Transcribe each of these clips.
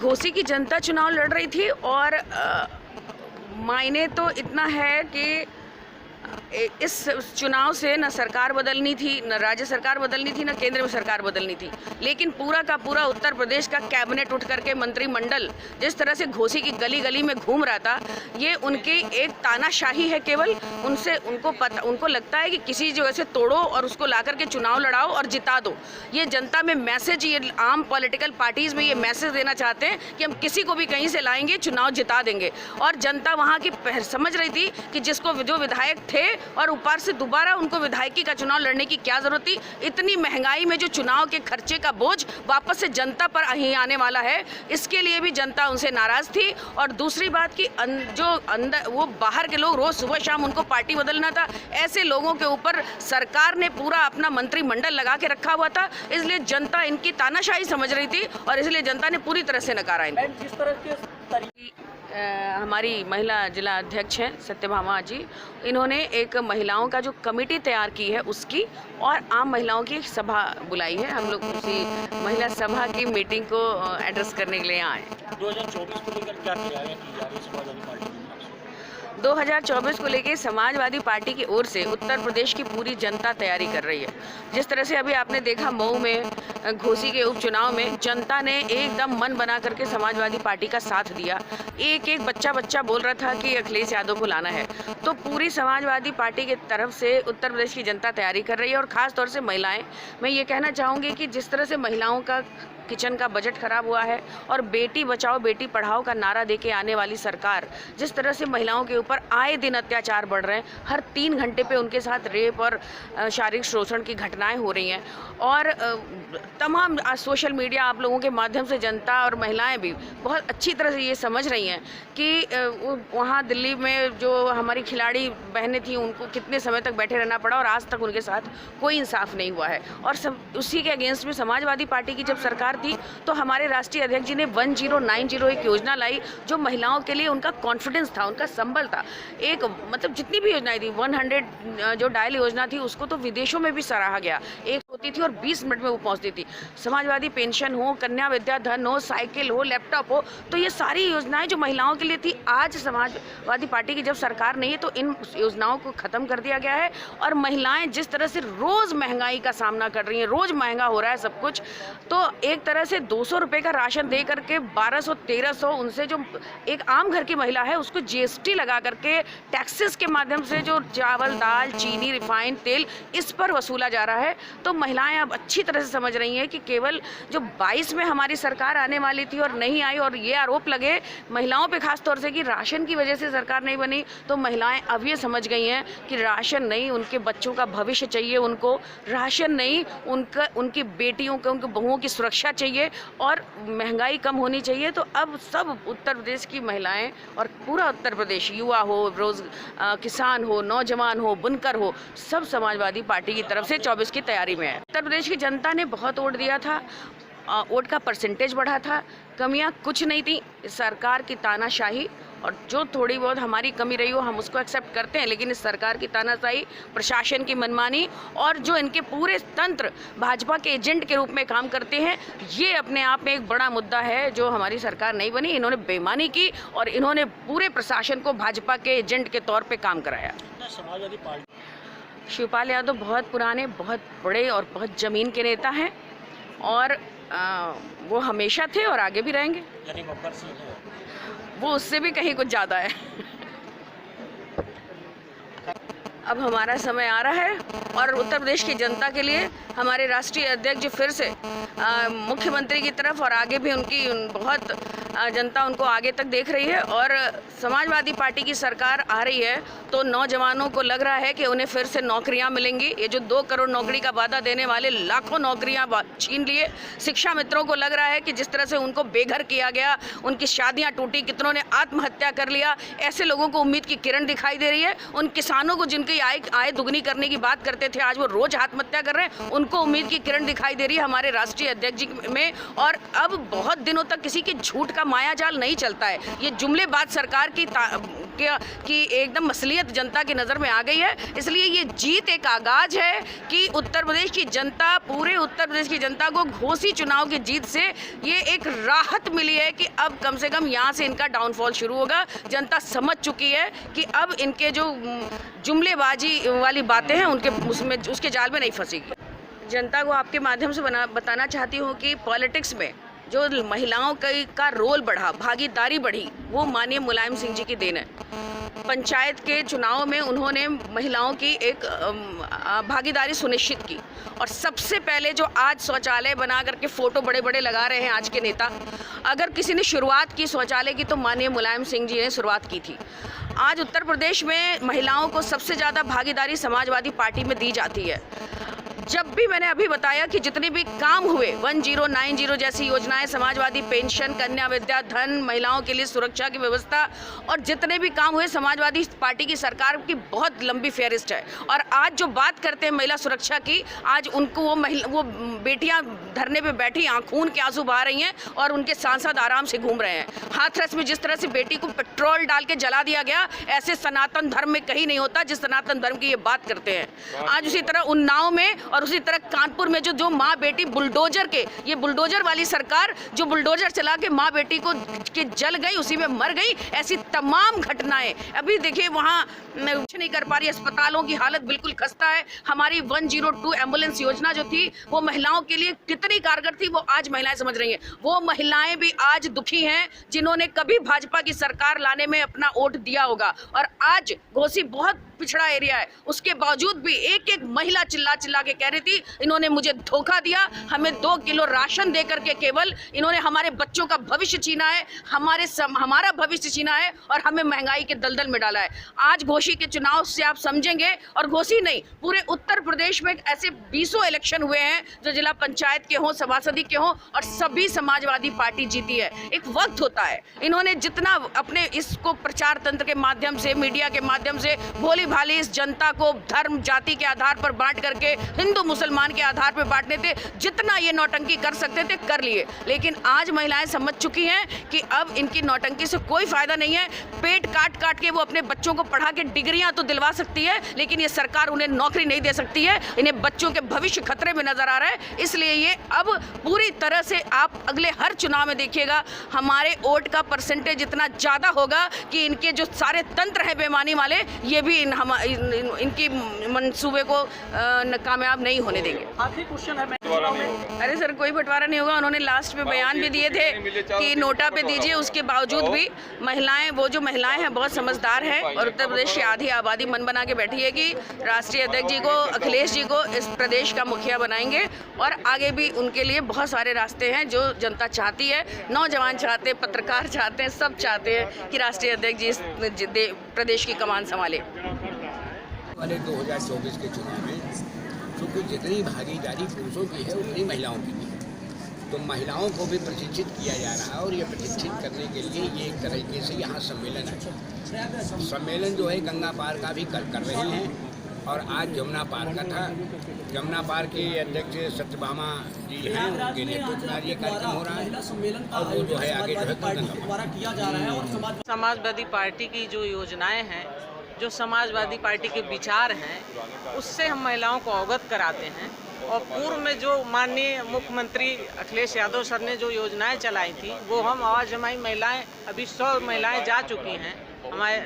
घोसी की जनता चुनाव लड़ रही थी और मायने तो इतना है कि इस चुनाव से न सरकार बदलनी थी, न राज्य सरकार बदलनी थी, न केंद्र में सरकार बदलनी थी, लेकिन पूरा का पूरा उत्तर प्रदेश का कैबिनेट उठ करके मंत्रिमंडल जिस तरह से घोसी की गली गली में घूम रहा था, ये उनकी एक तानाशाही है। केवल उनको लगता है कि किसी जगह से तोड़ो और उसको ला करके चुनाव लड़ाओ और जिता दो। ये जनता में मैसेज, ये आम पॉलिटिकल पार्टीज में ये मैसेज देना चाहते हैं कि हम किसी को भी कहीं से लाएंगे, चुनाव जिता देंगे। और जनता वहाँ की समझ रही थी कि जिसको जो विधायक थे और ऊपर से दोबारा उनको विधायकी का चुनाव लड़ने की क्या जरूरत थी। इतनी महंगाई में जो चुनाव के खर्चे का बोझ वापस से जनता पर ही आने वाला है, इसके लिए भी जनता उनसे नाराज थी। और दूसरी बात कि जो अंदर वो बाहर के लोग रोज सुबह शाम उनको पार्टी बदलना था, ऐसे लोगों के ऊपर सरकार ने पूरा अपना मंत्रिमंडल लगा के रखा हुआ था। इसलिए जनता इनकी तानाशाही समझ रही थी और इसलिए जनता ने पूरी तरह से नकारा इनको। जिस तरह के हमारी महिला जिला अध्यक्ष हैं सत्यभामा जी, इन्होंने एक महिलाओं का जो कमेटी तैयार की है उसकी और आम महिलाओं की सभा बुलाई है। हम लोग उसी महिला सभा की मीटिंग को एड्रेस करने के लिए यहाँ आए। 2024 को लेकर क्या तैयारियां की जा रही है समाजवादी पार्टी की? 2024 को लेकर समाजवादी पार्टी की ओर से उत्तर प्रदेश की पूरी जनता तैयारी कर रही है। जिस तरह से अभी आपने देखा मऊ में, घोसी के उपचुनाव में जनता ने एकदम मन बना करके समाजवादी पार्टी का साथ दिया। एक एक बच्चा बोल रहा था कि अखिलेश यादव को लाना है। तो पूरी समाजवादी पार्टी की तरफ से उत्तर प्रदेश की जनता तैयारी कर रही है और ख़ास तौर से महिलाएं। मैं ये कहना चाहूँगी कि जिस तरह से महिलाओं का किचन का बजट खराब हुआ है और बेटी बचाओ बेटी पढ़ाओ का नारा देके आने वाली सरकार जिस तरह से महिलाओं के ऊपर आए दिन अत्याचार बढ़ रहे हैं, हर 3 घंटे पे उनके साथ रेप और शारीरिक शोषण की घटनाएं हो रही हैं और तमाम सोशल मीडिया आप लोगों के माध्यम से जनता और महिलाएं भी बहुत अच्छी तरह से ये समझ रही हैं कि वहाँ दिल्ली में जो हमारी खिलाड़ी बहनें थीं उनको कितने समय तक बैठे रहना पड़ा और आज तक उनके साथ कोई इंसाफ नहीं हुआ है। और उसी के अगेंस्ट में समाजवादी पार्टी की जब सरकार थी तो हमारे राष्ट्रीय अध्यक्ष जी ने 1090 एक योजना लाई जो महिलाओं के लिए उनका कॉन्फिडेंस था, उनका संबल था। एक मतलब जितनी भी योजनाएं थी 100 जो डायल योजना थी उसको तो विदेशों में भी सराहा गया। एक होती थी और 20 मिनट में वो पहुंचती थी। समाजवादी पेंशन हो, कन्या विद्या धन हो, साइकिल हो, लैपटॉप हो, तो ये सारी योजनाएं जो महिलाओं के लिए थी, आज समाजवादी पार्टी की जब सरकार नहीं है तो इन योजनाओं को खत्म कर दिया गया है। और महिलाएं जिस तरह से रोज महंगाई का सामना कर रही हैं, रोज महंगा हो रहा है सब कुछ, तो एक तरह से 200 रुपये का राशन दे करके 1200-1300 उनसे जो एक आम घर की महिला है उसको GST लगा करके टैक्सेस के माध्यम से जो चावल, दाल, चीनी, रिफाइंड तेल इस पर वसूला जा रहा है। तो महिलाएं अब अच्छी तरह से समझ रही हैं कि केवल जो 22 में हमारी सरकार आने वाली थी और नहीं आई और ये आरोप लगे महिलाओं पे खास तौर से कि राशन की वजह से सरकार नहीं बनी, तो महिलाएं अब ये समझ गई हैं कि राशन नहीं, उनके बच्चों का भविष्य चाहिए, उनको राशन नहीं, उनकी बेटियों को, उनकी बहुओं की सुरक्षा चाहिए और महंगाई कम होनी चाहिए। तो अब सब उत्तर प्रदेश की महिलाएं और पूरा उत्तर प्रदेश, युवा हो, किसान हो, नौजवान हो, बुनकर हो, सब समाजवादी पार्टी की तरफ से 24 की तैयारी में है। उत्तर प्रदेश की जनता ने बहुत वोट दिया था, वोट का परसेंटेज बढ़ा था, कमियां कुछ नहीं थी। सरकार की तानाशाही और जो थोड़ी बहुत हमारी कमी रही हो हम उसको एक्सेप्ट करते हैं, लेकिन इस सरकार की तानाशाही, प्रशासन की मनमानी और जो इनके पूरे तंत्र भाजपा के एजेंट के रूप में काम करते हैं, ये अपने आप में एक बड़ा मुद्दा है। जो हमारी सरकार नहीं बनी, इन्होंने बेईमानी की और इन्होंने पूरे प्रशासन को भाजपा के एजेंट के तौर पर काम कराया। समाजवादी पार्टी शिवपाल यादव बहुत पुराने, बहुत बड़े और बहुत ज़मीन के नेता हैं और वो हमेशा थे और आगे भी रहेंगे। यानी गब्बर सिंह है, वो उससे भी कहीं कुछ ज़्यादा है। अब हमारा समय आ रहा है और उत्तर प्रदेश की जनता के लिए हमारे राष्ट्रीय अध्यक्ष फिर से मुख्यमंत्री की तरफ और आगे भी उनकी बहुत जनता उनको आगे तक देख रही है और समाजवादी पार्टी की सरकार आ रही है तो नौजवानों को लग रहा है कि उन्हें फिर से नौकरियां मिलेंगी। ये जो 2 करोड़ नौकरी का वादा देने वाले लाखों नौकरियां छीन लिए। शिक्षा मित्रों को लग रहा है कि जिस तरह से उनको बेघर किया गया, उनकी शादियां टूटी, कितनों ने आत्महत्या कर लिया, ऐसे लोगों को उम्मीद की किरण दिखाई दे रही है। उन किसानों को जिनकी आय दुगनी करने की बात करते थे, आज वो रोज आत्महत्या कर रहे हैं, उनको उम्मीद की किरण दिखाई दे रही है हमारे राष्ट्रीय अध्यक्ष जी में। और अब बहुत दिनों तक किसी के झूठ का मायाजाल नहीं चलता है। ये जुमलेबाज सरकार की एकदम मसलियत जनता की नज़र में आ गई है। इसलिए ये जीत एक आगाज है कि उत्तर प्रदेश की जनता, पूरे उत्तर प्रदेश की जनता को घोसी चुनाव की जीत से ये एक राहत मिली है कि अब कम से कम यहाँ से इनका डाउनफॉल शुरू होगा। जनता समझ चुकी है कि अब इनके जो जुमलेबाजी वाली बातें हैं उनके उसके जाल में नहीं फंसेगी। जनता को आपके माध्यम से बताना चाहती हूँ कि पॉलिटिक्स में जो महिलाओं का रोल बढ़ा, भागीदारी बढ़ी, वो माननीय मुलायम सिंह जी की देन है। पंचायत के चुनाव में उन्होंने महिलाओं की एक भागीदारी सुनिश्चित की और सबसे पहले जो आज शौचालय बना करके फ़ोटो बड़े बड़े लगा रहे हैं आज के नेता, अगर किसी ने शुरुआत की शौचालय की तो माननीय मुलायम सिंह जी ने शुरुआत की थी। आज उत्तर प्रदेश में महिलाओं को सबसे ज़्यादा भागीदारी समाजवादी पार्टी में दी जाती है। जब भी मैंने अभी बताया कि जितने भी काम हुए 1090 जैसी योजनाएं, समाजवादी पेंशन, कन्या विद्या धन, महिलाओं के लिए सुरक्षा की व्यवस्था और जितने भी काम हुए, समाजवादी पार्टी की सरकार की बहुत लंबी फेहरिस्त है। और आज जो बात करते हैं महिला सुरक्षा की, आज उनको वो बेटियां धरने पे बैठी खून के आंसू बहा रही हैं और उनके सांसद आराम से घूम रहे हैं। हाथरस में जिस तरह से बेटी को पेट्रोल डाल के जला दिया गया, ऐसे सनातन धर्म में कहीं नहीं होता जिस सनातन धर्म की ये बात करते हैं। आज उसी तरह उन्नाव में और उसी तरह कानपुर में जो माँ बेटी बुलडोजर के, ये बुलडोजर वाली सरकार जो बुलडोजर चला के माँ बेटी को के जल गई, उसी में मर गई, ऐसी तमाम घटनाएं अभी देखिए। वहाँ कुछ नहीं कर पा रही, अस्पतालों की हालत बिल्कुल खस्ता है। हमारी 102 एम्बुलेंस योजना जो थी वो महिलाओं के लिए कितनी कारगर थी, वो आज महिलाएं समझ रही हैं। वो महिलाएं भी आज दुखी हैं जिन्होंने कभी भाजपा की सरकार लाने में अपना वोट दिया होगा। और आज घोसी बहुत पिछड़ा एरिया है, उसके बावजूद भी एक एक महिला चिल्ला चिल्ला के कह रही थी, इन्होंने मुझे धोखा दिया, हमें 2 किलो राशन दे करके केवल इन्होंने हमारे बच्चों का भविष्य छीना है, हमारा भविष्य छीना है और हमें महंगाई के दलदल में डाला है। आज घोसी के चुनाव से आप समझेंगे, और घोसी नहीं पूरे उत्तर प्रदेश में ऐसे 20 इलेक्शन हुए हैं जो जिला पंचायत के हों, सभासदी के हों, और सभी समाजवादी पार्टी जीती है। एक वक्त होता है, इन्होंने जितना अपने इसको प्रचार तंत्र के माध्यम से, मीडिया के माध्यम से भोली भाली इस जनता को धर्म जाति के आधार पर बांट करके, हिंदू मुसलमान के आधार पर बांटने थे, जितना ये नौटंकी कर सकते थे कर लिए। लेकिन आज महिलाएं समझ चुकी हैं कि अब इनकी नौटंकी से कोई फायदा नहीं है। पेट काट काट के वो अपने बच्चों को पढ़ा के डिग्रियां तो दिलवा सकती है, लेकिन ये सरकार उन्हें नौकरी नहीं दे सकती है। इन्हें बच्चों के भविष्य खतरे में नजर आ रहा है। इसलिए ये अब पूरी तरह से आप अगले हर चुनाव में देखिएगा, हमारे वोट का परसेंटेज इतना ज्यादा होगा कि इनके जो सारे तंत्र है बेईमानी वाले, ये भी इनकी मंसूबे को कामयाब नहीं होने देंगे। आखिरी क्वेश्चन है, अरे सर, कोई बंटवारा नहीं होगा। उन्होंने लास्ट में बयान भी दिए थे कि नोटा पे दीजिए, उसके बावजूद भी महिलाएं, वो जो महिलाएं हैं बहुत समझदार हैं और उत्तर प्रदेश की आधी आबादी मन बना के बैठी है कि राष्ट्रीय अध्यक्ष जी को, अखिलेश जी को इस प्रदेश का मुखिया बनाएंगे। और आगे भी उनके लिए बहुत सारे रास्ते हैं जो जनता चाहती है, नौजवान चाहते हैं, पत्रकार चाहते हैं, सब चाहते हैं कि राष्ट्रीय अध्यक्ष जी इस प्रदेश की कमान संभाले। वाले 2024 के चुनाव में क्योंकि जितनी भागीदारी पुरुषों की है उतनी महिलाओं की भी है, तो महिलाओं को भी प्रशिक्षित किया जा रहा है। और ये प्रशिक्षित करने के लिए ये एक तरीके से यहाँ सम्मेलन है। सम्मेलन जो है गंगा पार का भी कर रहे हैं और आज जमुना पार का था। जमुना पार के अध्यक्ष सत्यभामा जी हैं, उनके नेतृत्व में ये कार्यक्रम हो रहा है और वो जो है आगे जो है समाजवादी पार्टी की जो योजनाएं हैं, जो समाजवादी पार्टी के विचार हैं, उससे हम महिलाओं को अवगत कराते हैं। और पूर्व में जो माननीय मुख्यमंत्री अखिलेश यादव सर ने जो योजनाएं चलाई थी, वो हम आवाज़ जमाई महिलाएं, अभी 100 महिलाएं जा चुकी हैं हमारे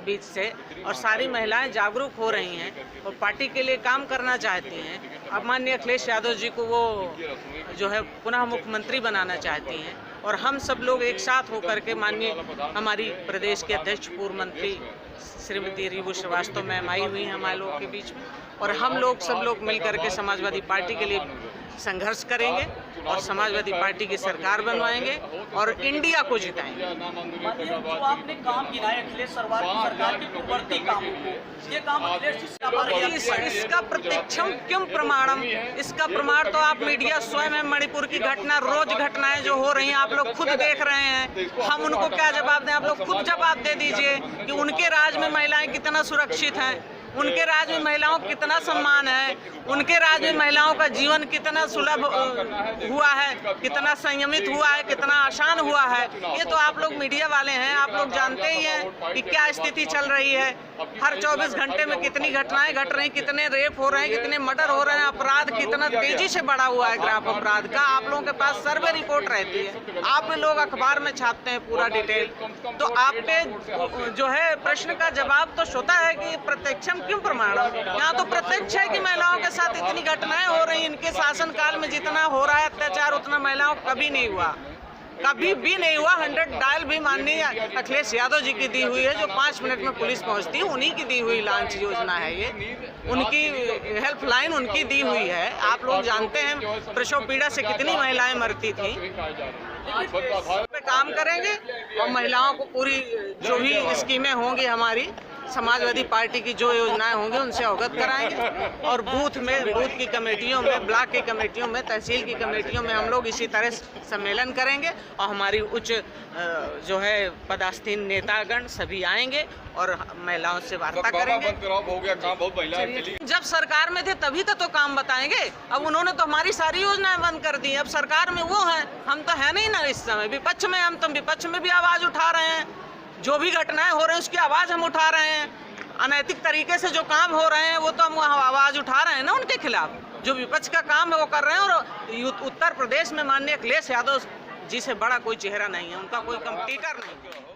बीच से और सारी महिलाएं जागरूक हो रही हैं और पार्टी के लिए काम करना चाहती हैं। अब माननीय अखिलेश यादव जी को वो जो है पुनः मुख्यमंत्री बनाना चाहती हैं और हम सब लोग एक साथ होकर के माननीय हमारी प्रदेश के अध्यक्ष पूर्व मंत्री श्रीमती रीबू श्रीवास्तव मैम आई हुई हैं हमारे लोगों के बीच में और हम लोग सब लोग मिलकर के समाजवादी पार्टी के लिए संघर्ष करेंगे और समाजवादी पार्टी की सरकार बनवाएंगे और इंडिया को जिताएंगे। जो आपने काम गिनाए अखिलेश सरकार के पूर्ववर्ती कामों को, ये काम अखिलेश इसका प्रत्यक्षम क्यों प्रमाणम, इसका प्रमाण तो आप मीडिया स्वयं है। मणिपुर की घटना, रोज घटनाएं जो हो रही हैं आप लोग खुद देख रहे हैं। हम उनको क्या जवाब दें? आप लोग खुद जवाब दे दीजिए कि उनके राज में महिलाएं कितना सुरक्षित हैं। उनके राज में महिलाओं को कितना सम्मान है, उनके राज में महिलाओं का जीवन कितना सुलभ हुआ है, कितना संयमित हुआ है, कितना आसान हुआ है, ये तो आप लोग मीडिया वाले हैं, आप लोग जानते ही हैं कि क्या स्थिति चल रही है। हर 24 घंटे में कितनी घटनाएं घट रही, कितने रेप हो रहे हैं, कितने मर्डर हो रहे हैं, अपराध कितना तेजी से बढ़ा हुआ है, ग्राफ अपराध का आप लोगों के पास सर्वे रिपोर्ट रहती है, आप लोग अखबार में छापते हैं पूरा डिटेल। तो आप पे जो है प्रश्न का जवाब तो होता है कि प्रत्यक्षम क्यों प्रमाणम। यहाँ तो प्रत्यक्ष है कि महिलाओं के साथ इतनी घटनाएं हो रही, इनके शासनकाल में जितना हो रहा है अत्याचार उतना महिलाओं को कभी नहीं हुआ, कभी भी नहीं हुआ। 100 डायल भी माननीय अखिलेश यादव जी की दी हुई है, जो 5 मिनट में पुलिस पहुंचती है, उन्हीं की दी हुई लॉन्च योजना है ये, उनकी हेल्पलाइन उनकी दी हुई है। आप लोग जानते हैं प्रसव पीड़ा से कितनी महिलाएं मरती थी। पे काम करेंगे और महिलाओं को पूरी जो भी स्कीमें होंगी हमारी समाजवादी पार्टी की जो योजनाएं होंगी उनसे अवगत कराएंगे और बूथ की कमेटियों में, ब्लॉक की कमेटियों में, तहसील की कमेटियों में हम लोग इसी तरह सम्मेलन करेंगे और हमारी उच्च जो है पदासीन नेतागण सभी आएंगे और महिलाओं से वार्ता करेंगे। हो गया काम बहुत महिलाएं के लिए। जब सरकार में थे तभी तो काम बताएंगे, अब उन्होंने तो हमारी सारी योजनाएं बंद कर दी। अब सरकार में वो हैं, हम तो है नहीं ना इस समय, विपक्ष में हम तो विपक्ष में भी आवाज उठा रहे हैं, जो भी घटनाएं हो रही हैं उसकी आवाज हम उठा रहे हैं, अनैतिक तरीके से जो काम हो रहे हैं वो तो हम आवाज उठा रहे हैं ना उनके खिलाफ। जो विपक्ष का काम है वो कर रहे हैं और उत्तर प्रदेश में माननीय अखिलेश यादव जी से बड़ा कोई चेहरा नहीं है, उनका कोई कंपटीटर नहीं है।